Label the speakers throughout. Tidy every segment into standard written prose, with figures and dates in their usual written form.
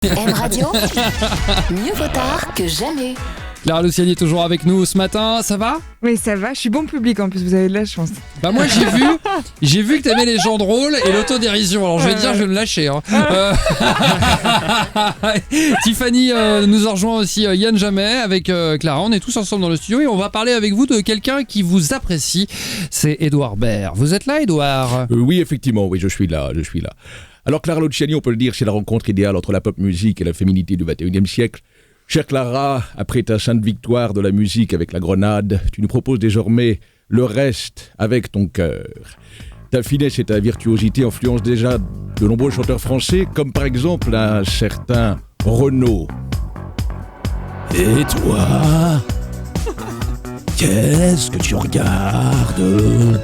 Speaker 1: M Radio, mieux vaut tard que jamais.
Speaker 2: Clara Luciani est toujours avec nous ce matin, ça va ?
Speaker 3: Oui, ça va, je suis bon public en plus, vous avez de la chance.
Speaker 2: Bah moi j'ai vu que t'aimais les gens drôles et l'autodérision, alors je vais te dire, je vais me lâcher. Hein. Tiffany nous a rejoint aussi Yann Jamais avec Clara, on est tous ensemble dans le studio et on va parler avec vous de quelqu'un qui vous apprécie, c'est Édouard Baird. Vous êtes là, Édouard ?
Speaker 4: Oui, effectivement, oui, je suis là. Alors Clara Luciani, on peut le dire, c'est la rencontre idéale entre la pop musique et la féminité du 21e siècle. Chère Clara, après ta sainte victoire de la musique avec la grenade, tu nous proposes désormais le reste avec ton cœur. Ta finesse et ta virtuosité influencent déjà de nombreux chanteurs français, comme par exemple un certain Renaud. Et toi, qu'est-ce que tu regardes ?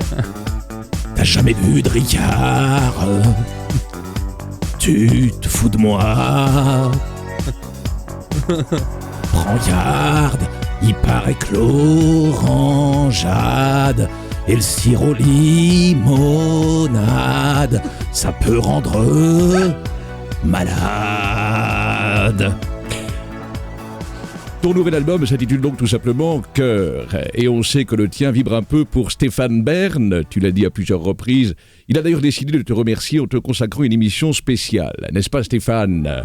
Speaker 4: T'as jamais vu de Ricard ? Tu te fous de moi ? Prends garde, il paraît que l'orangeade et le sirop limonade, ça peut rendre malade. Ton nouvel album s'intitule donc tout simplement Cœur, et on sait que le tien vibre un peu pour Stéphane Bern, tu l'as dit à plusieurs reprises. Il a d'ailleurs décidé de te remercier en te consacrant une émission spéciale, n'est-ce pas Stéphane ?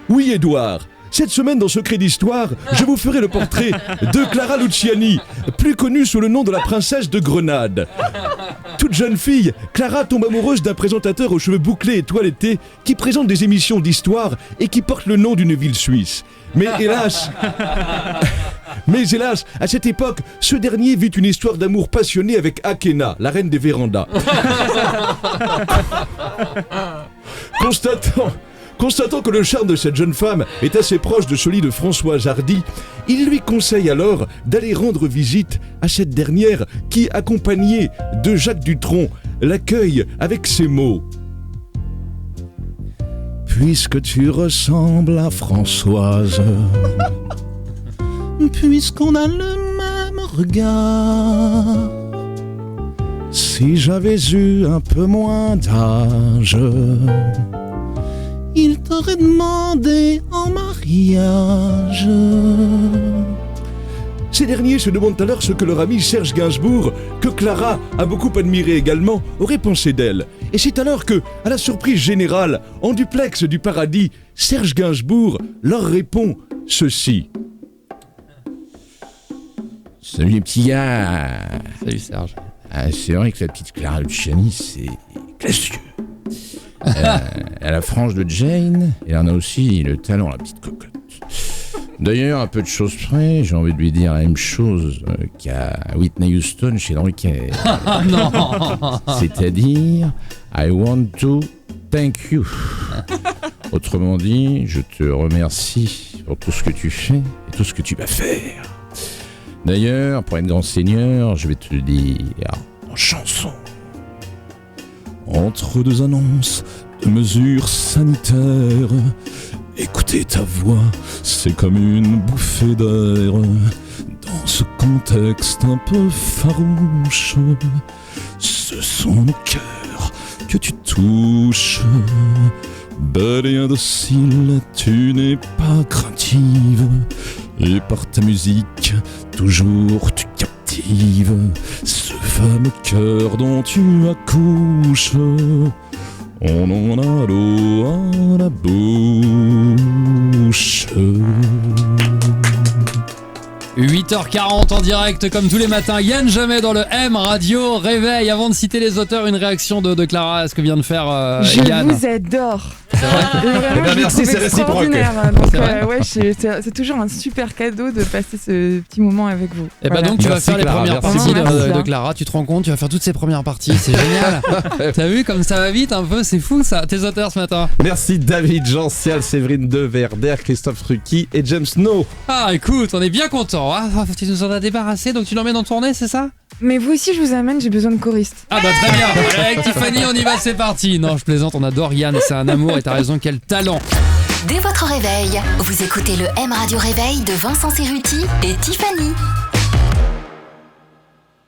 Speaker 4: Oui, Édouard, cette semaine dans Secret d'Histoire, je vous ferai le portrait de Clara Luciani, plus connue sous le nom de la princesse de Grenade. Toute jeune fille, Clara tombe amoureuse d'un présentateur aux cheveux bouclés et toilettés qui présente des émissions d'histoire et qui porte le nom d'une ville suisse. Mais hélas, à cette époque, ce dernier vit une histoire d'amour passionné avec Akena, la reine des vérandas. Constatant que le charme de cette jeune femme est assez proche de celui de Françoise Hardy, il lui conseille alors d'aller rendre visite à cette dernière qui, accompagnée de Jacques Dutronc, l'accueille avec ces mots. Puisque tu ressembles à Françoise, puisqu'on a le même regard, si j'avais eu un peu moins d'âge, il t'aurait demandé en mariage. Ces derniers se demandent alors ce que leur ami Serge Gainsbourg, que Clara a beaucoup admiré également, aurait pensé d'elle. Et c'est alors que, à la surprise générale, en duplex du paradis, Serge Gainsbourg leur répond ceci. Salut les petits gars.
Speaker 2: Salut Serge.
Speaker 4: C'est vrai que la petite Clara Luciani, c'est classieux. Elle a la frange de Jane, et elle en a aussi le talent, la petite cocotte. D'ailleurs, à peu de choses près, j'ai envie de lui dire la même chose qu'à Whitney Houston chez Drucker.
Speaker 2: Non.
Speaker 4: C'est-à-dire, I want to thank you. Autrement dit, je te remercie pour tout ce que tu fais et tout ce que tu vas faire. D'ailleurs, pour être grand seigneur, je vais te le dire en chanson. Entre deux annonces de mesures sanitaires, écouter ta voix, c'est comme une bouffée d'air. Dans ce contexte un peu farouche, ce sont nos cœurs que tu touches. Belle et indocile, tu n'es pas craintive, et par ta musique, toujours tu captives ce fameux cœur dont tu accouches. On en a l'eau à la bouche.
Speaker 2: 8h40 en direct comme tous les matins, Yann Jamais dans le M Radio Réveil. Avant de citer les auteurs, une réaction de Clara à ce que vient de faire Yann.
Speaker 3: Je vous adore.
Speaker 2: C'est vrai.
Speaker 3: Vraiment,
Speaker 4: Merci, c'est réciproque.
Speaker 3: Donc,
Speaker 2: C'est vrai
Speaker 3: c'est toujours un super cadeau de passer ce petit moment avec vous.
Speaker 2: Et bah
Speaker 3: Voilà.
Speaker 2: donc tu vas
Speaker 4: Merci,
Speaker 2: faire les
Speaker 4: Clara,
Speaker 2: premières
Speaker 4: merci
Speaker 2: parties
Speaker 3: beaucoup.
Speaker 2: de Clara, tu te rends compte, tu vas faire toutes ces premières parties, c'est génial. T'as vu comme ça va vite un peu, c'est fou ça. Tes auteurs ce matin.
Speaker 5: Merci David, Jean-Cial, Séverine Deverder, Christophe Rucky et James Snow.
Speaker 2: Ah écoute, on est bien content. Hein, tu nous en as débarrassé, donc tu l'emmènes en tournée, c'est ça ?
Speaker 3: Mais vous aussi, je vous amène, j'ai besoin de choristes.
Speaker 2: Ah bah très bien. Avec Tiffany, on y va, c'est parti. Non, je plaisante, on adore Yann, c'est un amour et t'as raison, quel talent.
Speaker 1: Dès votre réveil, vous écoutez le M Radio Réveil de Vincent Cerruti et Tiffany.